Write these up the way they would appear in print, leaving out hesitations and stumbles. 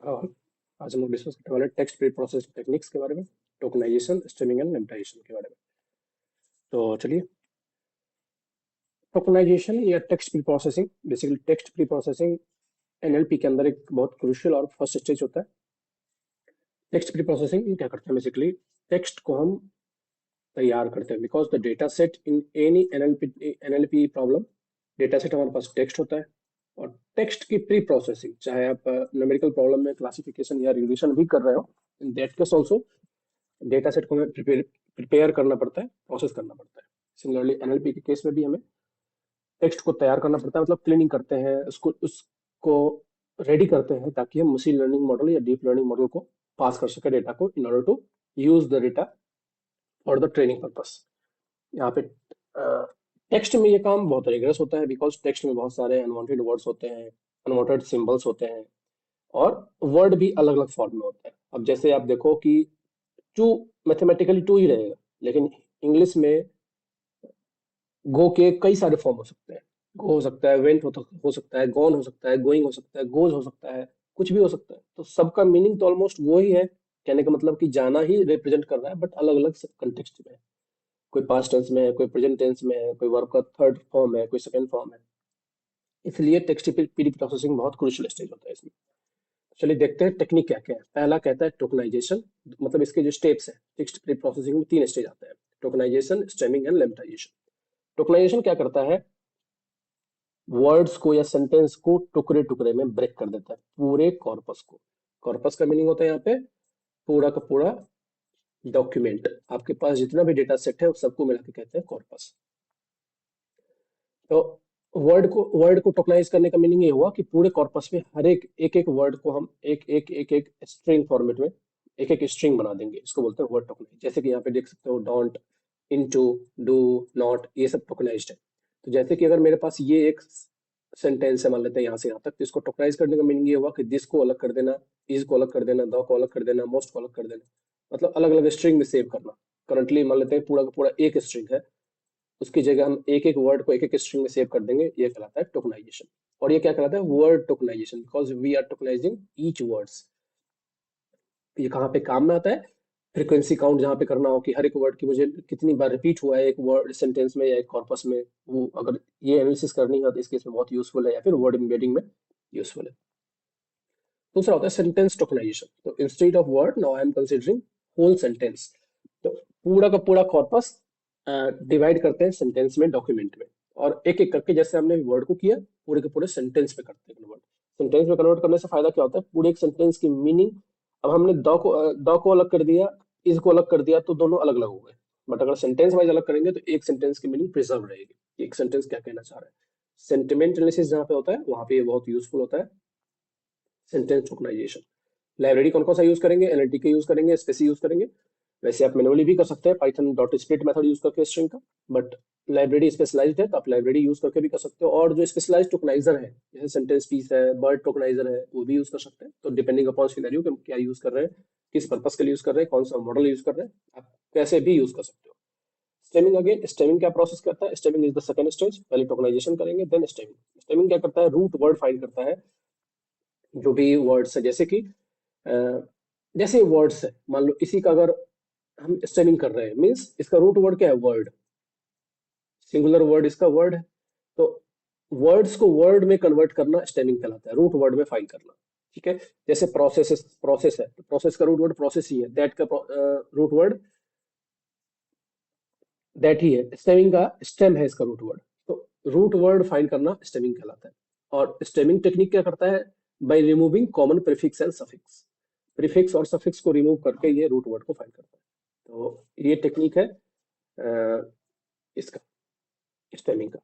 और आज हम लोग डिस्कस करने वाले टेक्स्ट प्री प्रोसेसिंग टेक्निक्स के बारे में, टोकनाइजेशन, स्ट्रीमिंग एंड लिमिटाइजेशन के बारे में। तो चलिए, टोकनाइजेशन या text pre processing, basically text pre processing NLP के अंदर एक बहुत क्रूशियल और फर्स्ट स्टेज होता है। टेक्स्ट प्री प्रोसेसिंग क्या करते हैं, बेसिकली टेक्स्ट को हम तैयार करते हैं because the data set in any NLP problem, data set हमारे पास टेक्स्ट होता है और टेक्स्ट की प्री प्रोसेसिंग, चाहे आप न्यूमेरिकल प्रॉब्लम में क्लासिफिकेशन या रिग्रेशन भी कर रहे हो, इन that case also data set को हमें प्रिपेयर करना पड़ता है, प्रोसेस करना पड़ता है। सिमिलरली एनएलपी के केस में भी हमें टेक्स्ट को तैयार करना पड़ता है, मतलब क्लीनिंग करते हैं उसको रेडी करते हैं ताकि हम मशीन लर्निंग मॉडल या डीप लर्निंग मॉडल को पास कर सके डेटा को, in order to use the data for the training purpose. यहाँ पे टेक्स्ट में ये काम बहुत रिगरस होता है बिकॉज टेक्स्ट में बहुत सारे अनवांटेड वर्ड्स होते हैं, अनवांटेड सिंबल्स होते हैं और वर्ड भी अलग अलग फॉर्म में होता है। अब जैसे आप देखो कि टू मैथमेटिकली टू ही रहेगा, लेकिन इंग्लिश में गो के कई सारे फॉर्म हो सकते हैं। गो हो सकता है, वेंट हो सकता है, गॉन हो सकता है, गोइंग हो सकता है, गोज हो सकता है, कुछ भी हो सकता है। तो सबका मीनिंग तो ऑलमोस्ट वो ही है, कहने का मतलब कि जाना ही रिप्रेजेंट कर रहा है, बट अलग अलग कंटेक्स्ट में है। कोई पास्ट टेंस में है, कोई प्रेजेंट टेंस में है, कोई वर्ब का थर्ड फॉर्म है, कोई सेकंड फॉर्म है। इसलिए टेक्स्ट पीडी प्रोसेसिंग बहुत क्रूशियल स्टेज होता है इसमें। चलिए देखते हैं टेक्निक क्या क्या है। पहला कहता है टोकनाइजेशन, मतलब इसके जो स्टेप्स हैं, टेक्स्ट प्री प्रोसेसिंग में 3 स्टेज आते हैं: tokenization, stemming and lemmatization. Tokenization क्या करता है, वर्ड्स को या सेंटेंस को टुकड़े टुकड़े में ब्रेक कर देता है, पूरे कॉर्पस को। कॉर्पस का मीनिंग होता है यहाँ पे पूरा का पूरा डॉक्यूमेंट, आपके पास जितना भी डेटा सेट है उस सबको मिला के कहते हैं कॉर्पस। तो वर्ड को टोकनाइज करने का मीनिंग ये हुआ कि पूरे कॉर्पस में हर एक वर्ड को हम एक स्ट्रिंग फॉर्मेट में एक स्ट्रिंग बना देंगे, इसको बोलते हैं वर्ड टोकनाइज। जैसे कि यहाँ पे देख सकते हो डोंट, इनटू, डू, नॉट, ये सब टोकनाइज्ड है। तो जैसे कि अगर मेरे पास ये एक सेंटेंस है, मान लेते हैं यहाँ से यहाँ तक, तो इसको टोकनाइज करने का मीनिंग ये हुआ कि दिस को अलग कर देना, इज को अलग कर देना, द को अलग कर देना, मोस्ट को अलग कर देना, मतलब अलग अलग स्ट्रिंग में सेव करना। करंटली मान लेते हैं पूरा का पूरा एक स्ट्रिंग है, उसकी जगह हम एक एक वर्ड को एक एक स्ट्रिंग में सेव कर देंगे, ये कहलाता है टोकनाइजेशन। और ये क्या कहलाता है, word tokenization, because we are tokenizing each words. ये कहाँ पे काम में आता है, फ्रीक्वेंसी काउंट जहाँ पे करना हो कि हर एक वर्ड की मुझे कितनी बार रिपीट हुआ है एक वर्ड सेंटेंस में या एक कॉर्पस में, वो अगर ये एनालिसिस करनी है तो इस केस में बहुत यूजफुल है, या फिर वर्ड एम्बेडिंग में यूजफुल है। दूसरा होता है सेंटेंस टोकनाइजेशन। तो instead of word now I am considering whole sentence. तो पूरा का पूरा कॉर्पस डिवाइड करते हैं सेंटेंस में, डॉक्यूमेंट में, और एक एक करके जैसे हमने वर्ड को किया पूरे के पूरे सेंटेंस में करते हैं कन्वर्ट। सेंटेंस में कन्वर्ट करने से फायदा क्या होता है, पूरे एक सेंटेंस की मीनिंग, अब हमने द को अलग कर दिया, इज को अलग कर दिया, तो दोनों अलग अलग हो गए। बट अगर सेंटेंस वाइज अलग करेंगे तो एक सेंटेंस की मीनिंग प्रिजर्व रहेगी कि एक सेंटेंस क्या कहना चाह रहा है। सेंटिमेंट एनालिसिस जहाँ पे होता है वहां पे ये बहुत यूजफुल होता है, सेंटेंस टोकनाइजेशन। लाइब्रेरी कौन कौन सा यूज करेंगे, एनएलटीके यूज करेंगे, स्पेसी यूज करेंगे। वैसे आप मैनुअली भी कर सकते हैं, Python dot split method use करके स्ट्रिंग का, बट लाइब्रेरी स्पेशलाइज्ड है तो आप लाइब्रेरी यूज करके भी कर सकते हो। और जो स्पेशलाइज्ड टोकनाइजर है, जैसे सेंटेंस पीस है, वर्ड टोकनाइजर है, वो भी यूज कर सकते हैं। तो डिपेंडिंग अपॉन सिनेरियो कि हम क्या यूज कर रहे हैं, किस पर्पस के लिए यूज कर रहे हैं, कौन सा मॉडल यूज कर रहे हैं, आप कैसे भी यूज कर सकते हो। स्टेमिंग, अगेन स्टेमिंग क्या प्रोसेस करता है, stemming is the second stage. पहले टोकनाइजेशन करेंगे देन स्टेमिंग। स्टेमिंग क्या करता है, रूट वर्ड फाइंड करता है, जो भी वर्ड्स है, जैसे कि जैसे वर्ड्स है, मान लो इसी का अगर हम स्टेमिंग कर रहे हैं, मीन्स इसका रूट वर्ड क्या है, वर्ड, सिंगुलर वर्ड इसका वर्ड है। तो वर्ड्स को वर्ड में कन्वर्ट करना स्टेमिंग कहलाता है, रूट वर्ड में फाइंड करना। ठीक है, जैसे प्रोसेस है, तो प्रोसेस का रूट वर्ड प्रोसेस ही है, दैट का रूट वर्ड दैट ही है, स्टेमिंग का स्टेम है इसका रूट वर्ड। तो रूट वर्ड फाइंड करना स्टेमिंग कहलाता है। और स्टेमिंग टेक्निक क्या करता है, by removing common prefix and suffix, prefix और सफिक्स को रिमूव करके ये रूट वर्ड को फाइंड करता है। तो ये टेक्निक है इसका स्टेमिंग का।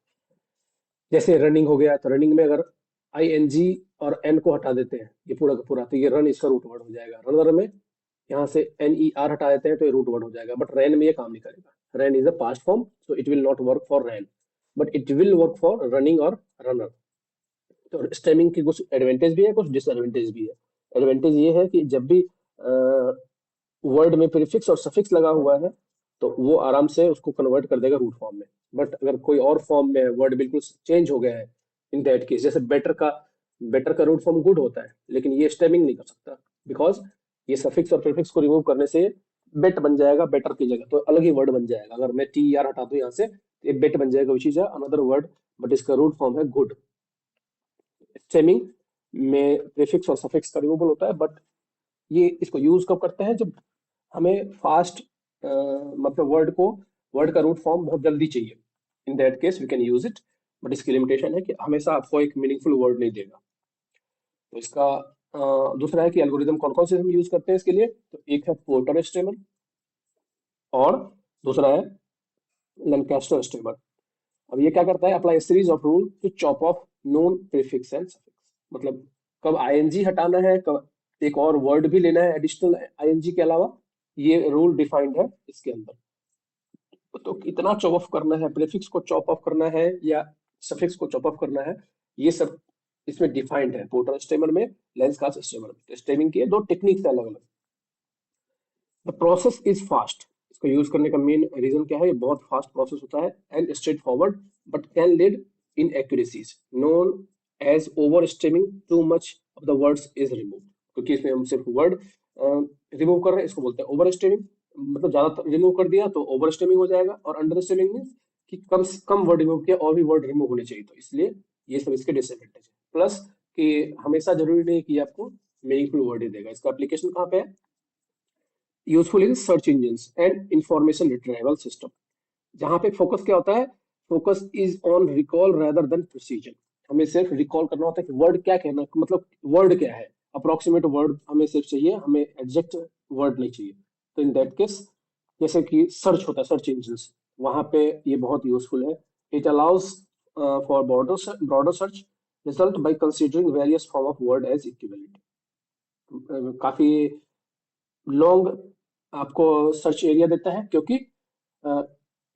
जैसे रनिंग हो गया, तो रनिंग में अगर आई एन जी और एन को हटा देते हैं, ये पूरा का पूरा, तो ये रन इसका रूट वर्ड हो जाएगा। रनर में यहाँ से एन ई आर हटा देते हैं तो ये रूट वर्ड हो जाएगा, बट रैन में ये काम नहीं करेगा। Ran is a past form, so it will not work for ran, but it will work for running और रनर। तो स्टेमिंग की कुछ एडवांटेज भी है, कुछ डिसएडवांटेज भी है। एडवांटेज ये है कि जब भी वर्ड में प्रीफिक्स और सफिक्स लगा हुआ है तो वो आराम से उसको कन्वर्ट कर देगा रूट फॉर्म में। बट अगर कोई और फॉर्म में है, वर्ड बिल्कुल चेंज हो गया है, इन दैट केस, जैसे बेटर का बेटर का रूट फॉर्म गुड होता है, लेकिन ये स्टेमिंग नहीं कर सकता, बिकॉज ये सफिक्स और प्रीफिक्स को रिमूव करने से बेट बन जाएगा बेटर की जगह, तो अलग ही वर्ड बन जाएगा। अगर मैं टी आर हटा दूं यहाँ से तो ये बेट बन जाएगा, which is another word, but इसका रूट फॉर्म है गुड। स्टेमिंग में प्रीफिक्स और सफिक्स का रिमूवल होता है, बट ये इसको यूज कब करते हैं, जब हमें फास्ट मतलब वर्ड का रूट फॉर्म बहुत जल्दी चाहिए, in that case we can use it. But इसकी लिमिटेशन है कि हमेशा आपको एक मीनिंगफुल वर्ड नहीं देगा। तो इसका दूसरा है कि एल्गोरिदम कौन कौन से हम यूज करते हैं इसके लिए, तो एक है पोर्टर स्टेमर और दूसरा है लैंकास्टर स्टेमर। अब ये क्या करता है, apply series of rule to chop off known prefix and suffix, मतलब कब आईएनजी हटाना है, कब एक और वर्ड भी लेना है एडिशनल आईएनजी के अलावा, ये रूल डिफाइंड है इसके अंदर। तो कितना चॉप ऑफ करना है, प्रीफिक्स को चॉप ऑफ करना है या सफिक्स को चॉप ऑफ करना है, ये सब इसमें डिफाइंड है पोर्टर स्टेमर में, लेंसकास्ट स्टेमर में। स्टेमिंग के दो टेक्निक्स है अलग अलग। द प्रोसेस इज फास्ट, इसको यूज करने का मेन रीजन क्या है, ये बहुत फास्ट प्रोसेस होता है and straightforward, but can lead inaccuracies known as over stemming, too much of the words is removed. क्योंकि इसमें हम सिर्फ वर्ड रिमूव कर रहे हैं, इसको बोलते हैं ओवर स्टेमिंग, मतलब ज्यादा रिमूव कर दिया तो ओवर स्टेमिंग हो जाएगा, और अंडर स्टेमिंग मीन्स कि कम से कम वर्ड रिमूव किया और भी वर्ड रिमूव होने चाहिए, तो इसलिए ये सब इसके डिसएडवांटेज है। प्लस कि हमेशा जरूरी नहीं कि आपको मीनिंगफुल वर्ड ही देगा। इसका एप्लीकेशन कहाँ पे है, useful in search engine and information retrieval system, जहां पे फोकस क्या होता है, focus is on recall rather than precision. हमें सिर्फ रिकॉल करना होता है कि वर्ड क्या कहना, मतलब वर्ड क्या है, अप्रोक्सीमेट वर्ड हमें सिर्फ चाहिए, हमें एग्जैक्ट वर्ड नहीं चाहिए। तो इन दैट केस जैसे कि सर्च होता है सर्च इंजिन, वहां पे ये बहुत यूजफुल है। It allows for broader search result by considering various form of word as equivalent. काफी लॉन्ग आपको सर्च एरिया देता है, क्योंकि अ,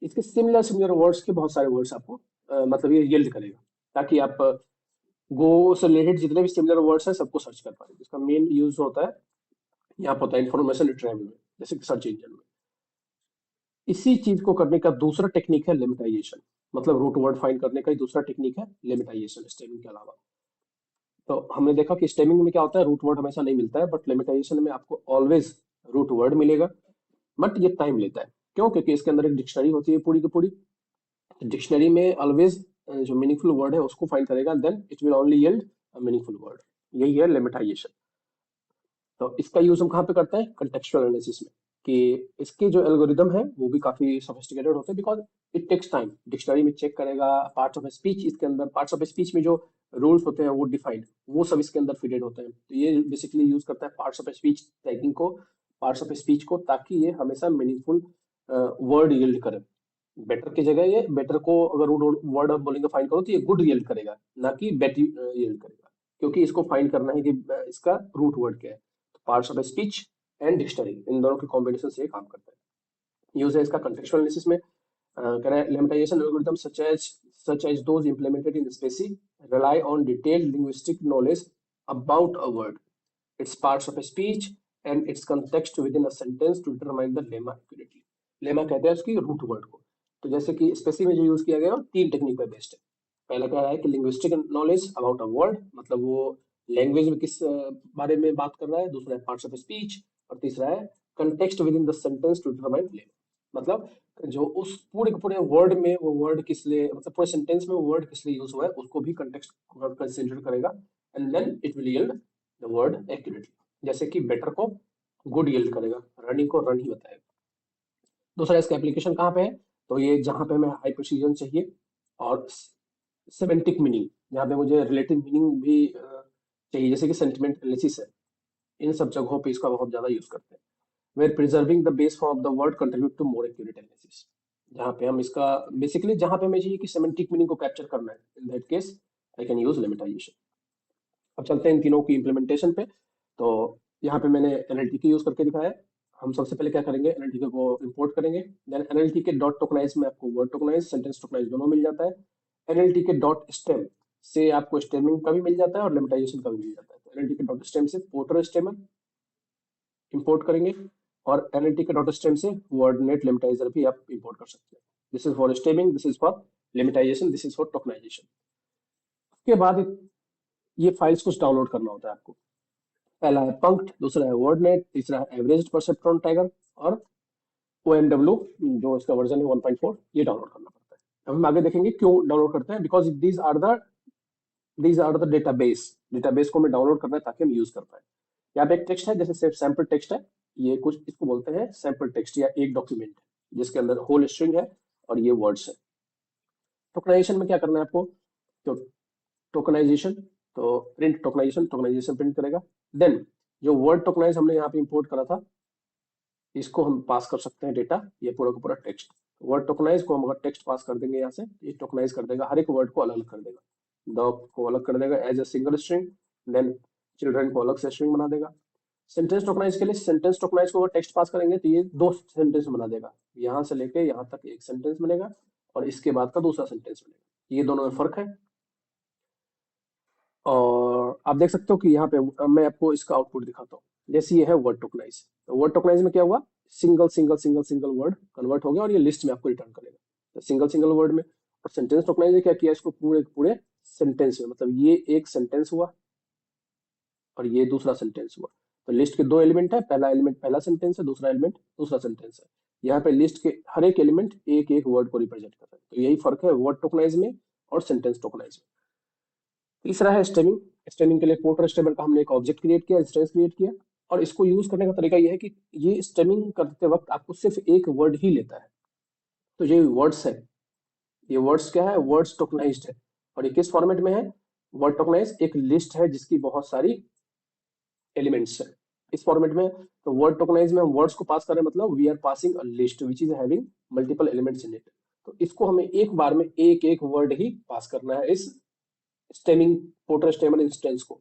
इसके सिमिलर सिमिलर वर्ड्स के बहुत सारे वर्ड्स आपको मतलब ये यील्ड करेगा, ताकि आप गो से रिलेटेड जितने भी सिमिलर वर्ड्स हैं सबको सर्च कर पाए। इसका मेन यूज होता है यहाँ पर होता है इन्फॉर्मेशन रिट्रीवल में, जैसे कि सर्च इंजन में। इसी चीज को करने का दूसरा टेक्निक है लिमिटाइजेशन, मतलब रूट वर्ड फाइंड करने का ही दूसरा टेक्निक है लिमिटाइजेशन, स्टेमिंग के अलावा। तो हमने देखा कि स्टेमिंग में क्या होता है, रूट वर्ड हमेशा नहीं मिलता है, बट लिमिटाइजेशन में आपको ऑलवेज रूट वर्ड मिलेगा, बट ये टाइम लेता है। क्यों, क्योंकि इसके अंदर एक डिक्शनरी होती है पूरी की पूरी, डिक्शनरी में ऑलवेज जो मीनिंगफुल वर्ड है उसको फाइंड करेगा, then it will only yield a meaningful word. यही है लिमिटाइजेशन। तो इसका यूज हम कहाँ पे करते हैं, कंटेक्चुअल एनालिसिस में, कि इसके जो एल्गोरिदम है वो भी काफी सोफिस्टिकेटेड होते हैं, because it takes time. Dictionary में चेक करेगा, पार्ट्स ऑफ स्पीच, इसके अंदर पार्ट्स ऑफ स्पीच में जो रूल्स होते हैं वो डिफाइंड, वो सब इसके अंदर फिटेड होते हैं। तो ये बेसिकली यूज करता है पार्ट्स ऑफ स्पीच टैगिंग को, पार्ट्स ऑफ स्पीच को, ताकि ये हमेशा मीनिंगफुल वर्ड यील्ड करे। बेटर की जगह ये बेटर को अगर वर्ड आप बोलेंगे फाइंड करो तो ये गुड यील्ड करेगा, ना कि बेट यील्ड करेगा, क्योंकि इसको फाइंड करना है कि इसका रूट वर्ड क्या है। तो parts of speech and dictionary, इन दोनों के कॉम्बिनेशन से ये काम करता है। यूज है इसका कंटेक्चुअल एनालिसिस में। Lemmatisation algorithm such as those implemented in SPACY rely on detailed linguistic knowledge about a word, its parts of speech and its context within a sentence to determine the lemma accurately। Lemma कहते हैं उसकी root word को। तो जैसे कि Spacey में जो use किया गया वो तीन टेक्निक पे बेस्ड है। पहला क्या है कि linguistic knowledge about a word, मतलब वो लैंग्वेज में किस बारे में बात कर रहा है, दूसरा है पार्ट्स ऑफ स्पीच, और तीसरा है context within the sentence to determine lemma, मतलब जो उस पूरे के पूरे वर्ड में वो वर्ड किस लिए, मतलब पूरे सेंटेंस में वो वर्ड किस लिए यूज हुआ है उसको भी कंटेक्स्ट कंसिडर करेगा, and then it will yield the word accurately. जैसे कि बेटर को गुड यील्ड करेगा, रनिंग को रन ही बताएगा। दूसरा इसका एप्लीकेशन कहाँ पे है, तो ये जहाँ पे हमें हाई प्रिसीजन चाहिए और सेमेंटिक मीनिंग, जहाँ पे मुझे रिलेटिव मीनिंग भी चाहिए, जैसे कि सेंटिमेंट एनालिसिस है, इन सब जगहों पे इसका बहुत ज्यादा यूज करते हैं। Where preserving the base form of the word contribute to more accurate analysis, जहाँ पे हम इसका बेसिकली जहाँ पे हमें चाहिए कि सेमेंटिक मीनिंग को कैप्चर करना है, in that case I can use lemmatization. अब चलते हैं इन तीनों की इम्प्लीमेंटेशन पे। तो यहाँ पे मैंने एनएलटीके यूज करके दिखाया है। हम सबसे पहले क्या करेंगे, एनएलटीके को इंपोर्ट करेंगे, देन एनएलटीके डॉट टोकनाइज में आपको वर्ड टोकनाइज सेंटेंस टोकनाइज दोनों मिल जाता है। एनएलटीके डॉट स्टेम से आपको स्टेमिंग का भी मिल जाता है और लिमिटाइजेशन का भी मिल जाता है। तो एनएलटीके डॉट स्टेम से पोर्टर स्टेमर इंपोर्ट करेंगे, और एनएलटीके डॉट स्टेम से वर्डनेट लिमिटाइजर भी आप इंपोर्ट कर सकते हैं। This is for stemming, this is for lemmatization, this is for tokenization. उसके बाद ये फाइल्स कुछ डाउनलोड करना होता है आपको। पहला है पंक्ट, दूसरा है वर्डनेट, तीसरा है एवरेज परसेप्ट्रॉन टाइगर, और OMW जो इसका वर्जन है 1.4, ये डाउनलोड करना पड़ता है। अब हम आगे देखेंगे क्यों डाउनलोड करते हैं, because these are the database को हमें डाउनलोड करना है ताकि हम यूज कर पाए। यहाँ पे एक टेक्स्ट है, जैसे सिर्फ सैंपल टेक्स्ट है, ये कुछ इसको बोलते हैं सैंपल टेक्स्ट या एक डॉक्यूमेंट है जिसके अंदर होल स्ट्रिंग है और ये वर्ड्स है। टोकनाइजेशन में क्या करना है आपको, तो टोकनाइजेशन, तो प्रिंट टोकनाइजेशन, टोकनाइजेशन प्रिंट करेगा। देन जो वर्ड टोकनाइज हमने यहाँ पे इंपोर्ट करा था, इसको हम पास कर सकते हैं डेटा, ये पूरा का पूरा टेक्स्ट। वर्ड टोकनाइज को हम अगर टेक्स्ट पास कर देंगे यहाँ से, ये टोकनाइज कर देगा, हर एक वर्ड को अलग अलग कर देगा। द को अलग कर देगा as a single string, then children को अलग से स्ट्रिंग बना देगा। सेंटेंस टोकनाइज के लिए, सेंटेंस टोकनाइज को अगर टेक्स्ट पास करेंगे तो ये दो सेंटेंस बना देगा, यहाँ से लेके यहाँ तक एक सेंटेंस बनेगा और इसके बाद का दूसरा सेंटेंस बनेगा। ये दोनों में फर्क है। और आप देख सकते हो कि यहाँ पे मैं आपको इसका आउटपुट दिखाता हूँ। जैसे ये है वर्ड टोकनाइज, तो वर्ड टोकनाइज में क्या हुआ, single single single single word convert हो गया और ये लिस्ट में आपको रिटर्न करेगा, तो सिंगल सिंगल वर्ड में। और सेंटेंस टोकनाइज ने क्या किया, इसको पूरे पूरे सेंटेंस में, मतलब ये एक सेंटेंस हुआ और ये दूसरा सेंटेंस हुआ। तो लिस्ट के दो एलिमेंट है, पहला एलिमेंट पहला सेंटेंस है, दूसरा एलिमेंट दूसरा सेंटेंस है। यहाँ पे लिस्ट के हर एक एलिमेंट एक एक वर्ड को रिप्रेजेंट कर रहा है। तो यही फर्क है वर्ड टोकनाइज में और सेंटेंस टोकनाइज में। तीसरा है स्टेमिंग। स्टेमिंग के लिए पोर्टर स्टेमर का हमने एक ऑब्जेक्ट क्रिएट किया, इंस्टेंस क्रिएट किया, और इसको यूज करने का तरीका यह है कि ये स्टेमिंग करते वक्त आपको सिर्फ एक वर्ड ही लेता है। तो ये वर्ड्स है, ये वर्ड्स क्या है, वर्ड्स टोकनाइज्ड है। और ये किस फॉर्मेट में है, वर्ड टोकनाइज एक लिस्ट है जिसकी बहुत सारी एलिमेंट्स है, इस फॉर्मेट में। तो वर्ड टोकनाइज में हम वर्ड्स को पास कर रहे हैं, मतलब we are passing a list which is having multiple elements in it. तो इसको हमें एक बार में एक एक वर्ड ही पास करना है इस स्टेमिंग पोर्टर स्टेमर इंस्टेंस को।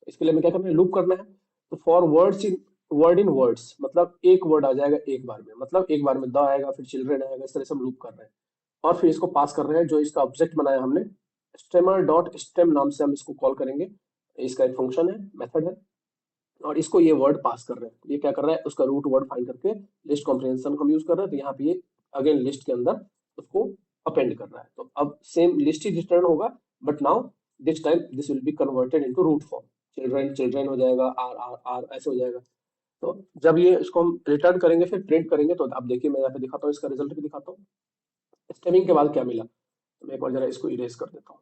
इसके लिए हमें क्या करना है, लूप करना है। तो फॉर वर्ड इन वर्ड्स, मतलब एक वर्ड आ जाएगा एक बार में, मतलब एक बार में द आएगा, फिर चिल्ड्रन आएगा, इस तरह से हम लूप कर रहे हैं। और फिर इसको पास कर रहे हैं, जो इसका ऑब्जेक्ट बनाया हमने, स्टेमर डॉट स्टेम नाम से हम इसको कॉल करेंगे। इसका एक फंक्शन है, मेथड है, और इसको ये वर्ड पास कर रहे हैं। ये क्या कर रहा है, उसका रूट वर्ड फाइंड करके लिस्ट कॉम्प्रिहेंशन हम यूज कर रहे हैं। तो यहाँ पे ये अगेन लिस्ट के अंदर उसको अपेंड कर रहा है। तो अब सेम लिस्ट ही रिटर्न होगा, but now this time this will be converted into root form. Children children हो जाएगा, आर आर आर ऐसे हो जाएगा। तो जब ये इसको हम रिटर्न करेंगे फिर प्रिंट करेंगे, तो आप देखिए मैं यहाँ पे दिखाता हूँ, इसका रिजल्ट भी दिखाता हूँ। स्टेमिंग के बाद क्या मिला, तो मैं एक बार जरा इसको इरेज कर देता हूँ।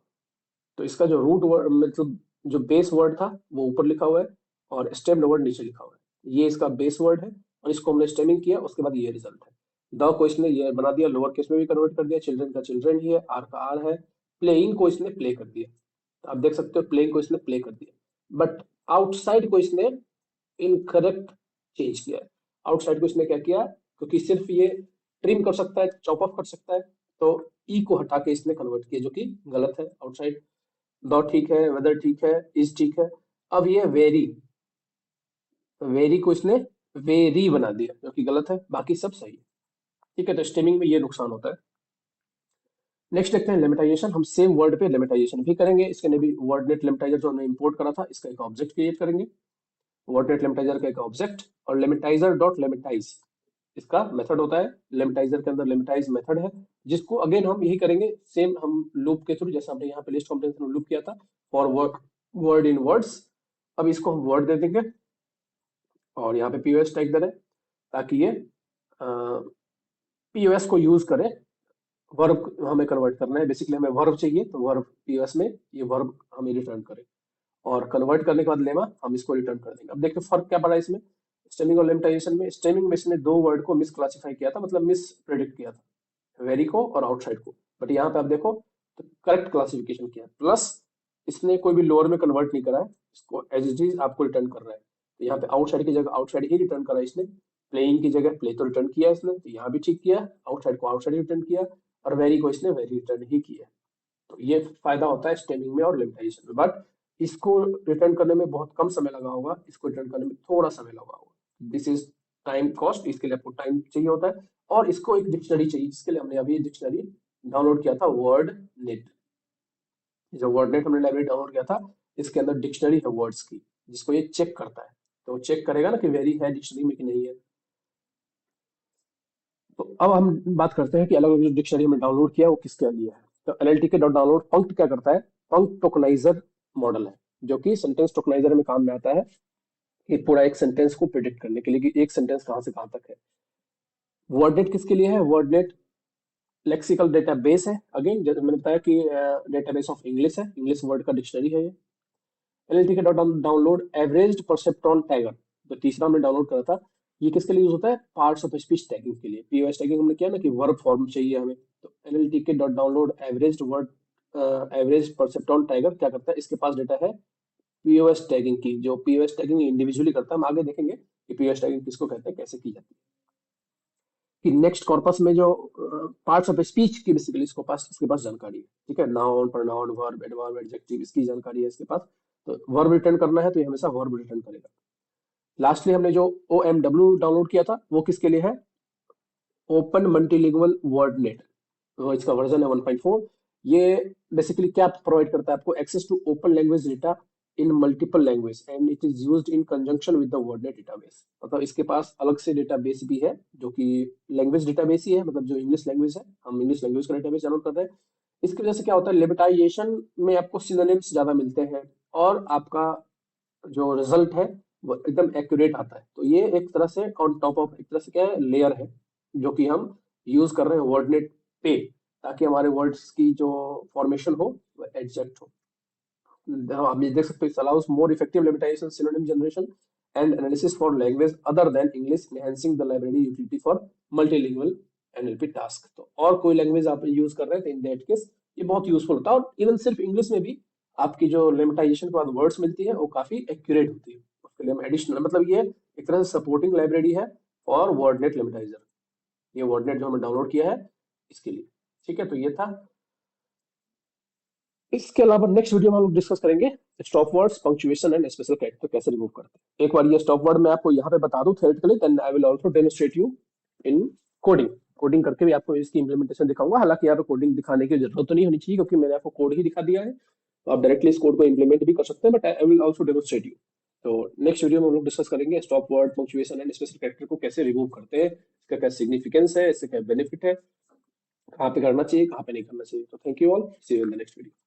तो इसका जो रूट वर्ड, मतलब जो बेस वर्ड था वो ऊपर लिखा हुआ है और स्टेम्ड वर्ड नीचे लिखा हुआ है। ये इसका बेस वर्ड है और इसको हमने स्टेमिंग किया, उसके बाद ये रिजल्ट है। द को इसने ये बना दिया, लोअर केस में भी कन्वर्ट कर दिया, चिल्ड्रन का चिल्ड्रन ही है, आर का आर है, प्लेइंग को इसने प्ले कर दिया। तो आप देख सकते हो प्लेइंग को इसने प्ले कर दिया, बट आउटसाइड को इसने इनकरेक्ट चेंज किया है। आउटसाइड को इसने क्या किया, क्योंकि सिर्फ ये ट्रिम कर सकता है, चॉप ऑफ कर सकता है, तो ई को हटा के इसने कन्वर्ट किया, जो कि गलत है। आउटसाइड द ठीक है, वेदर ठीक है, इज ठीक है। अब ये वेरी, वेरी को इसने वेरी बना दिया, जो कि गलत है, बाकी सब सही है। ठीक है, तो स्टेमिंग में ये नुकसान होता है। नेक्स्ट देखते हैं लिमिटाइजेशन। हम सेम वर्ड पे लिमिटाइजेशन भी करेंगे। इसके लिए भी वर्डनेट लिमिटाइजर जो हमने इंपोर्ट करा था, इसका एक ऑब्जेक्ट क्रिएट करेंगे, वर्डनेट लिमिटाइजर का एक ऑब्जेक्ट, और लिमिटाइजर डॉट लिमिटाइज इसका मेथड होता है। लिमिटाइजर के अंदर लिमिटाइज मेथड है, जिसको अगेन हम यही करेंगे सेम, हम लूप के थ्रू, जैसे हमने यहाँ पे लिस्ट कॉम्प्रिहेंशन में लूप किया था फॉर वर्ड इन वर्ड्स। अब इसको हम वर्ड दे देंगे और यहाँ पे पीओएस टैग दे रहे हैं, ताकि ये पीओएस को यूज करे। वर्ब हमें कन्वर्ट करना है, बेसिकली हमें वर्ब चाहिए, तो वर्ब पीओएस में ये वर्ब हमें रिटर्न करे, और कन्वर्ट करने के बाद लेमा हम इसको रिटर्न कर देंगे। अब देखिए फर्क क्या पड़ा इसमें, स्टेमिंग और लिमिटाइजेशन में। स्टेमिंग में इसने दो वर्ड को मिस क्लासीफाई किया था, मतलब मिस प्रेडिक्ट किया था, वेरी को और आउटसाइड को। बट यहाँ पे आप देखो तो करेक्ट क्लासिफिकेशन किया, प्लस इसने कोई भी लोअर में कन्वर्ट नहीं करा है, इसको एज इट इज आपको रिटर्न कर रहा है। तो यहाँ पे आउटसाइड की जगह आउटसाइड ही रिटर्न करा इसने, प्लेइंग की जगह प्ले तो रिटर्न किया इसने, तो यहाँ भी ठीक किया, आउटसाइड को आउटसाइड रिटर्न किया, और वेरी को इसने वेरी रिटर्न ही किया। तो ये फायदा होता है स्टेमिंग में और लिमिटाइजेशन में। बट इसको रिटर्न करने में बहुत कम समय लगा होगा, इसको रिटर्न करने में थोड़ा समय लगा होगा। दिस इज टाइम कॉस्ट, इसके लिए आपको टाइम चाहिए होता है, और इसको एक डिक्शनरी चाहिए, जिसके लिए हमने अभी डिक्शनरी डाउनलोड किया था, वर्ड नेट। जो वर्ड नेट हमने लाइब्रेरी डाउनलोड किया था, इसके अंदर डिक्शनरी है वर्ड्स की, जिसको ये चेक करता है। तो वो चेक करेगा ना कि वेरी है डिक्शनरी में कि नहीं है। तो अब हम बात करते हैं कि अलग अलग जो डिक्शनरी हमने डाउनलोड किया वो किसके लिए है। तो एनएलटीके डॉट डाउनलोड पंक्ट क्या करता है, पंक्ट टोकनाइजर मॉडल है। जो कि सेंटेंस टोकनाइजर में काम में आता है, कि पूरा एक सेंटेंस को प्रिडिक्ट करने के लिए कि एक सेंटेंस कहाँ से कहाँ तक है। वर्डनेट किसके लिए है? वर्डनेट लेक्सिकल डेटाबेस है, अगेन जैसे मैंने बताया कि डेटाबेस ऑफ इंग्लिश है, इंग्लिश वर्ड का डिक्शनरी है ये। एनएलटी का डाउनलोड एवरेज परसेप्ट्रॉन टैगर, तो तीसरा हमने डाउनलोड करा था, ये किसके लिए यूज होता है? पार्ट्स ऑफ स्पीच टैगिंग के लिए। पीओएस टैगिंग हमने किया ना कि वर्ब फॉर्म चाहिए हमें, तो एनएलटी के download average word average perceptron tagger क्या करता है? इसके पास डेटा है पीओएस टैगिंग की, जो पीओएस टैगिंग इंडिविजुअली करता है। हम आगे देखेंगे कि पीओएस टैगिंग किसको कहते हैं, कैसे की जाती है। कि नेक्स्ट कॉर्पस में जो पार्ट्स ऑफ स्पीच की बेसिकली इसके पास जानकारी है, ठीक है। Noun, pronoun, verb, adverb, adjective, इसकी जानकारी है इसके पास। तो वर्ब रिटर्न करना है तो ये हमेशा वर्ब रिटर्न करेगा। लास्टली हमने जो OMW डाउनलोड किया था वो किसके लिए है? ओपन मल्टीलिंगुअल वर्ड नेट, तो इसका वर्जन है 1.4। ये बेसिकली क्या प्रोवाइड करता है आपको? Access to open language data in multiple language and it is used in conjunction with the WordNet database. मतलब इसके पास अलग से डेटाबेस भी है जो कि लैंग्वेज डेटाबेस ही है, मतलब जो इंग्लिश लैंग्वेज है, हम इंग्लिश लैंग्वेज का डेटाबेस डाउनलोड कर रहे हैं। इसकी वजह से क्या होता है? लिबर्टाइजेशन में आपको सिनोनिम्स ज्यादा मिलते हैं, और आपका जो रिजल्ट है वो एकदम एक्यूरेट आता है। तो ये एक तरह से ऑन टॉप ऑफ, एक तरह से क्या है, लेयर है जो कि हम यूज कर रहे हैं वर्डनेट पे, ताकि हमारे वर्ड्स की जो फॉर्मेशन हो वो एग्जैक्ट हो। आप ये देख सकते हो, it allows more effective lemmatization, synonym generation and analysis for language other than English, enhancing the library utility for multilingual NLP task. तो और कोई लैंग्वेज आप यूज कर रहे हैं तो इन दैट केस ये बहुत यूजफुल होता है। और इवन सिर्फ इंग्लिश में भी आपकी जो लिमिटाइजेशन के बाद वर्ड्स मिलती है वो काफी एक्यूरेट होती है। उसके लिए हम एडिशनल, मतलब ये एक तरह से सपोर्टिंग लाइब्रेरी है फॉर वर्डनेट लिमिटाइजर, ये वर्डनेट जो हमने डाउनलोड किया है इसके लिए। ठीक है, तो ये था। इसके अलावा नेक्स्ट वीडियो में हम लोग डिस्कस करेंगे stop words, punctuation and special character कैसे रिमूव करते हैं। एक बार ये स्टॉप वर्ड मैं आपको यहाँ पे बता दूं theoretically, then I will also demonstrate you in coding. Coding करके भी आपको इसकी इंप्लीमेंटेशन दिखाऊंगा। हालांकि यहाँ पे कोडिंग दिखाने की जरूरत तो नहीं होनी चाहिए, क्योंकि मैंने आपको कोड ही दिखा दिया है, तो आप डायरेक्टली इस कोड को इंप्लीमेंट भी कर सकते हैं, but I will also demonstrate you. तो नेक्स्ट वीडियो में हम लोग डिस्कस करेंगे stop word, punctuation and special character को कैसे रिमूव करते हैं, इसका क्या सिग्निफिकेंस है, इससे क्या बेनिफिट है, कहाँ पे करना चाहिए, कहाँ पे नहीं करना चाहिए। तो thank you all, see you in the next video.